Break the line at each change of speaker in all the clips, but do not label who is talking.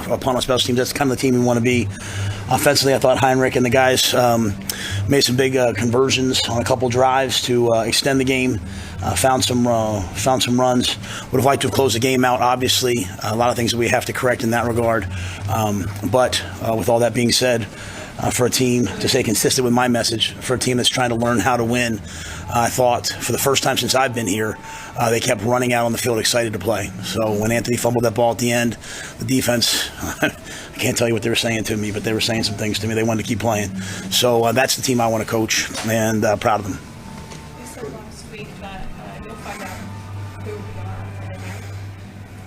a punt on special teams. That's kind of the team we want to be. Offensively, I thought Heinrich and the guys made some big conversions on a couple drives to extend the game. Found some runs. Would have liked to have closed the game out. Obviously, a lot of things that we have to correct in that regard. But with all that being said, for a team to stay consistent with my message, for a team that's trying to learn how to win, I thought for the first time since I've been here, they kept running out on the field excited to play. So when Anthony fumbled that ball at the end, the defense, I can't tell you what they were saying to me, but they were saying some things to me. They wanted to keep playing. So that's the team I want to coach, and proud of them.
You said last week that you'll find out who we are.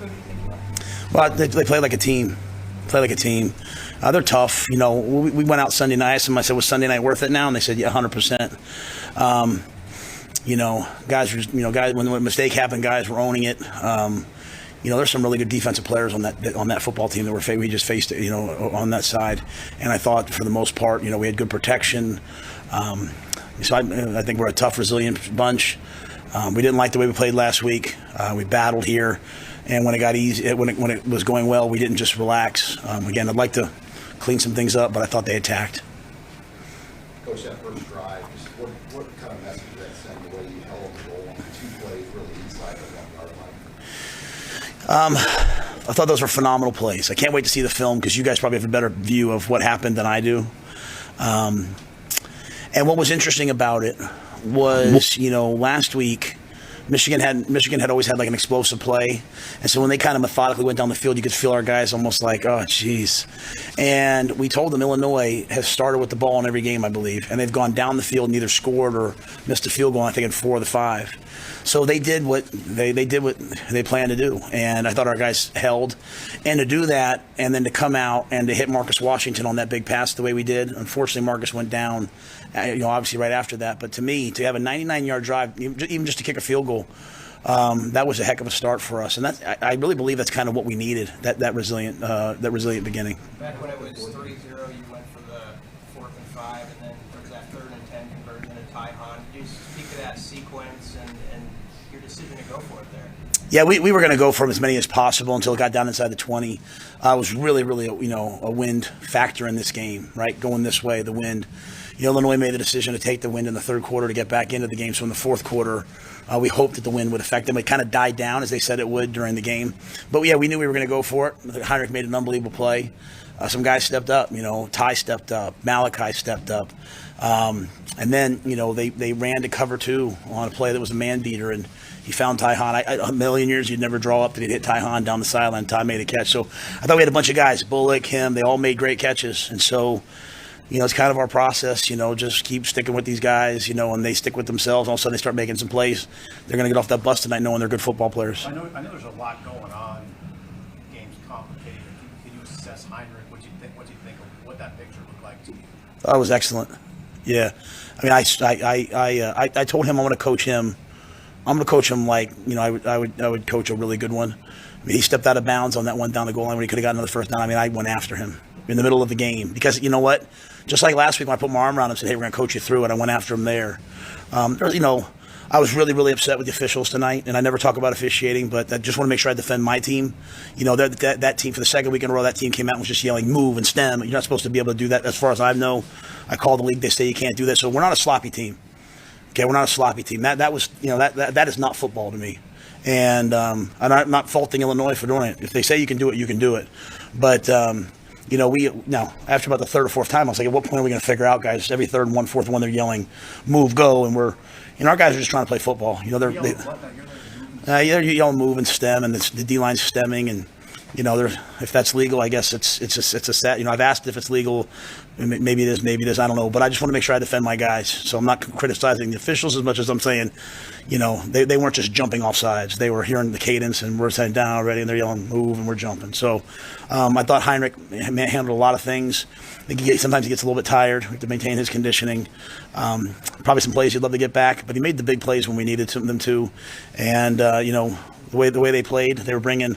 Who do you think you are?
Well, they play like a team. They're tough. You know, we went out Sunday night. I said, was Sunday night worth it now? And they said, yeah, 100%. You know, guys, when the mistake happened, guys were owning it. There's some really good defensive players on that football team that we just faced, on that side. And I thought for the most part, we had good protection. So I think we're a tough, resilient bunch. We didn't like the way we played last week. We battled here. And when it got easy, when it was going well, we didn't just relax. Again, I'd like to clean some things up, but I thought they attacked.
Coach, that first drive, what kind of message did that send the way you held the goal on the 2 plays really inside the 1 yard line?
I thought those were phenomenal plays. I can't wait to see the film because you guys probably have a better view of what happened than I do. And what was interesting about it was, last week, Michigan had always had like an explosive play, and so when they kind of methodically went down the field, you could feel our guys almost like, oh, geez. And we told them Illinois has started with the ball in every game, I believe, and they've gone down the field and either scored or missed a field goal, I think, in 4 of the 5. So they did what they planned to do, and I thought our guys held. And to do that, and then to come out and to hit Marcus Washington on that big pass the way we did, unfortunately Marcus went down, obviously right after that. But to me, to have a 99-yard drive, even just to kick a field goal, that was a heck of a start for us, and I really believe that's kind of what we needed. That resilient beginning.
Back when it was 3-0, you went for the 4th and 5, and then there was that 3rd and 10 conversion to Ty Hahn. Could you speak to that sequence and your decision to go for it there?
Yeah, we were going to go for as many as possible until it got down inside the 20. It was really, a wind factor in this game, right? Going this way, the wind. Illinois made the decision to take the wind in the 3rd quarter to get back into the game. So in the 4th quarter, we hoped that the wind would affect them. It kind of died down as they said it would during the game. But yeah, we knew we were going to go for it. Heinrich made an unbelievable play. Some guys stepped up. Ty stepped up. Malachi stepped up. And then, they ran to cover 2 on a play that was a man beater, and he found Ty Hahn. A million years you'd never draw up that he'd hit Ty Hahn down the sideline. Ty made a catch. So I thought we had a bunch of guys, Bullock, him, they all made great catches. And so, it's kind of our process, just keep sticking with these guys, and they stick with themselves. All of a sudden they start making some plays. They're going to get off that bus tonight knowing they're good football players.
I know there's a lot going on. Game's complicated. Can you assess Heinrich? What do you think of what that picture looked like to you?
That was excellent. Yeah. I mean, I told him I want to coach him. I'm going to coach him like, I would coach a really good one. I mean, he stepped out of bounds on that one down the goal line when he could have gotten another first down. I mean, I went after him in the middle of the game because, you know what? Just like last week when I put my arm around him and said, hey, we're going to coach you through it, I went after him there. I was really, really upset with the officials tonight, and I never talk about officiating, but I just want to make sure I defend my team. That team, for the 2nd week in a row, that team came out and was just yelling, move and stem. You're not supposed to be able to do that. As far as I know, I called the league. They say you can't do that. So we're not a sloppy team. Okay, we're not a sloppy team. That is not football to me. And I'm not faulting Illinois for doing it. If they say you can do it, you can do it. But after about the 3rd or 4th time, I was like, at what point are we going to figure out, guys? Every 3rd and 4th one, they're yelling, move, go, and our guys are just trying to play football. They're yelling move and stem, and the D line's stemming, and if that's legal, I guess it's a set. I've asked if it's legal. Maybe it is. I don't know. But I just want to make sure I defend my guys. So I'm not criticizing the officials as much as I'm saying, they weren't just jumping off sides. They were hearing the cadence, and we're sitting down already, and they're yelling move, and we're jumping. So I thought Heinrich handled a lot of things. Sometimes he gets a little bit tired. We have to maintain his conditioning. Probably some plays he'd love to get back, but he made the big plays when we needed them to. And the way they played, they were bringing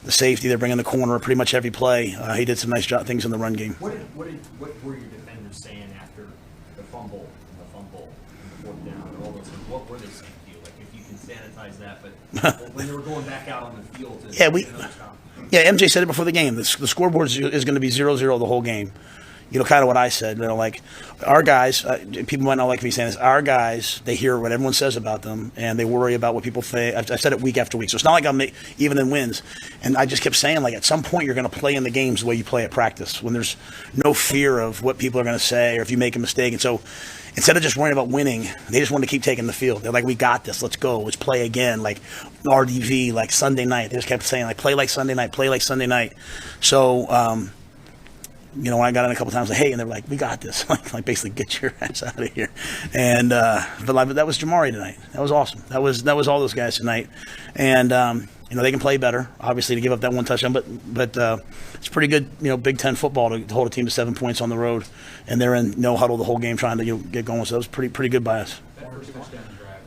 the safety, they're bringing the corner pretty much every play. He did some nice things in the run game.
What were your defenders saying after the fumble and the 4th down and all those things? What were they saying to you? Like, if you can sanitize that, but when they were going back out on the field.
Yeah, MJ said it before the game. The scoreboard is going to be 0-0 the whole game. You know, kind of what I said. You know, like our guys, people might not like me saying this. Our guys, they hear what everyone says about them, and they worry about what people say. I said it week after week, so it's not like I'm even in wins. And I just kept saying, like, at some point you're going to play in the games the way you play at practice, when there's no fear of what people are going to say or if you make a mistake. And so instead of just worrying about winning, they just want to keep taking the field. They're like, we got this. Let's go. Let's play again. Like RDV, like Sunday night. They just kept saying, like, play like Sunday night, play like Sunday night. So, you know, when I got in a couple times, like, hey, and they were like, we got this. like basically, get your ass out of here. And but that was Jamari tonight. That was awesome. That was all those guys tonight. And you know, they can play better, obviously, to give up that one touchdown. But it's pretty good, you know, Big Ten football to hold a team to 7 points on the road, and they're in no huddle the whole game trying to get going. So that was pretty good by us.
That first touchdown drive,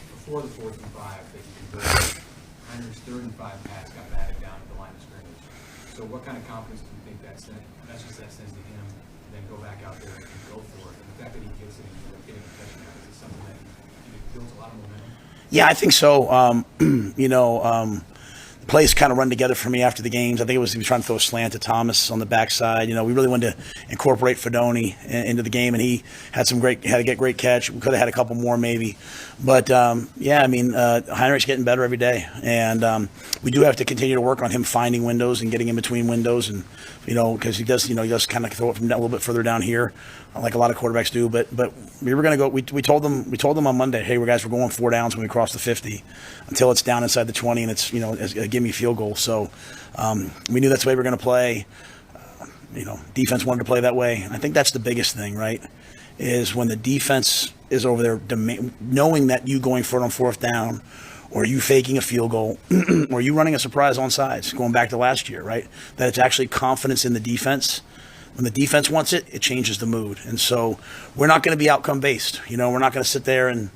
before the 4th and 5, they converted. Heinrich's 3rd and 5 pass got batted down at the line of scrimmage. So what kind of confidence do you think that sends to him, and then go back out there and go for it? And the fact that he gets it and ends up getting a touchdown, is it something that builds a lot of momentum?
Yeah, I think so. You know, the plays kind of run together for me after the games. I think he was trying to throw a slant to Thomas on the backside. You know, we really wanted to incorporate Fedoni into the game, and he had had a great catch. We could have had a couple more maybe. But, yeah, I mean, Heinrich's getting better every day. And we do have to continue to work on him finding windows and getting in between windows. And, you know, because he does kind of throw it from a little bit further down here, like a lot of quarterbacks do. But we were going to go. We told them on Monday, hey, we're going 4 downs when we cross the 50 until it's down inside the 20 and it's, you know, a give me field goal. So we knew that's the way we were going to play. You know, defense wanted to play that way. I think that's the biggest thing, right? Is when the defense is over there knowing that you going for it on 4th down, or you faking a field goal, or you running a surprise on sides, going back to last year, right? That it's actually confidence in the defense. When the defense wants it, it changes the mood. And so we're not going to be outcome based. You know, we're not going to sit there and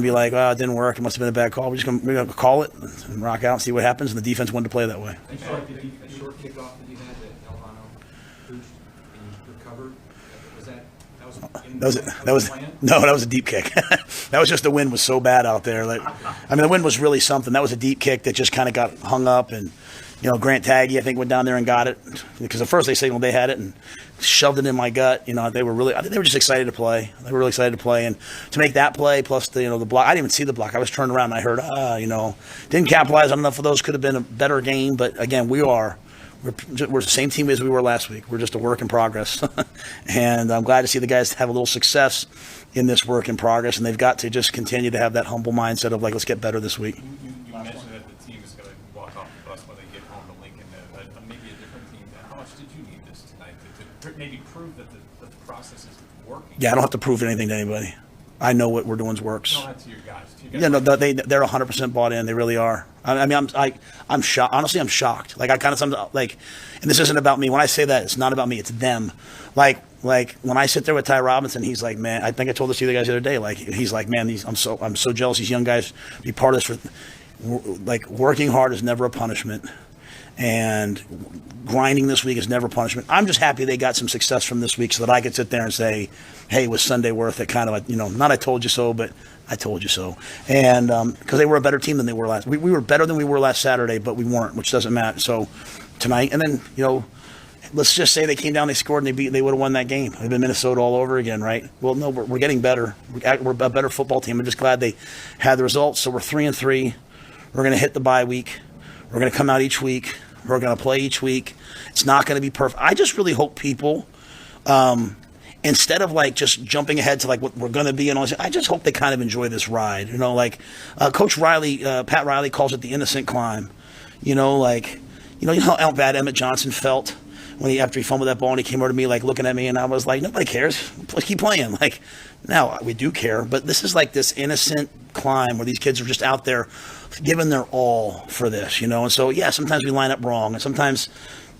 be like, oh, it didn't work. It must have been a bad call. We're going to call it and rock out and see what happens. And the defense wanted to play that way.
I feel like the short kickoff that you had that Elhano boosted and you recovered,
that was a deep kick. That was just the wind was so bad out there. Like, I mean, the wind was really something. That was a deep kick that just kind of got hung up, and you know, Grant Taggy, I think, went down there and got it because at first they signaled they had it and shoved it in my gut. You know, I think they were just excited to play. They were really excited to play, and to make that play plus the block. I didn't even see the block. I was turned around and I heard, didn't capitalize on enough of those. Could have been a better game, but again, we're the same team as we were last week. We're just a work in progress. And I'm glad to see the guys have a little success in this work in progress, and they've got to just continue to have that humble mindset of, like, let's get better this week.
You mentioned that the team is going to walk off the bus when they get home to Lincoln, maybe a different team. How much did you need this tonight to maybe prove that the process is working?
Yeah, I don't have to prove anything to anybody. I know what we're doing works.
No, not to your guys.
Yeah, no, they're 100% bought in. They really are. I mean, I'm shocked. Honestly, I'm shocked. Like, and this isn't about me. When I say that, it's not about me. It's them. Like when I sit there with Ty Robinson, he's like, man. I think I told this to you guys the other day. Like, he's like, man, I'm so jealous. These young guys be part of this. Like, working hard is never a punishment, and grinding this week is never punishment. I'm just happy they got some success from this week so that I could sit there and say, hey, was Sunday worth it? Kind of, not I told you so, but I told you so. And because they were a better team than they were last. We were better than we were last Saturday, but we weren't, which doesn't matter. So tonight, and then, let's just say they came down, they scored, and they would have won that game. They've been Minnesota all over again, right? Well, no, we're getting better. We're a better football team. I'm just glad they had the results. So we're 3-3. We're going to hit the bye week. We're going to come out each week. We're going to play each week. It's not going to be perfect. I just really hope people, instead of like just jumping ahead to like what we're going to be and all this, I just hope they kind of enjoy this ride. Coach Riley, Pat Riley calls it the innocent climb. You know how bad Emmett Johnson felt after he fumbled that ball and he came over to me like looking at me, and I was like, nobody cares. Keep playing. Like, now we do care, but this is like this innocent climb where these kids are just out there giving their all for this, And so, yeah, sometimes we line up wrong, and sometimes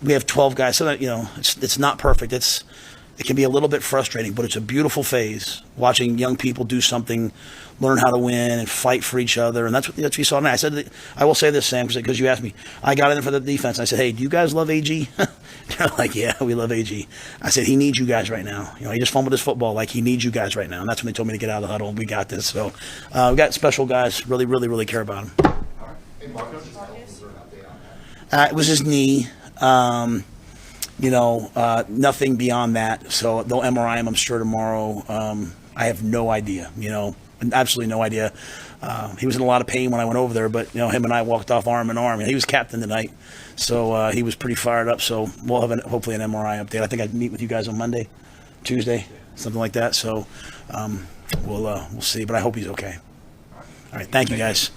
we have 12 guys. So that, it's not perfect. It can be a little bit frustrating, but it's a beautiful phase watching young people do something, learn how to win and fight for each other. And that's what you saw tonight. I will say this, Sam, because you asked me. I got in for the defense. And I said, hey, do you guys love AG? They're like, yeah, we love AG. I said, he needs you guys right now. He just fumbled his football. Like, he needs you guys right now. And that's when they told me to get out of the huddle. We got this. So we got special guys really, really, really care about him.
All right. Hey, Marcus, is there an update on
It was his knee. Nothing beyond that. So they'll MRI him, I'm sure, tomorrow. I have no idea, absolutely no idea. He was in a lot of pain when I went over there, but, him and I walked off arm in arm. He was captain tonight, so he was pretty fired up. So we'll have hopefully an MRI update. I think I'd meet with you guys on Monday, Tuesday, something like that. So we'll see, but I hope he's okay. All right, thank you, guys.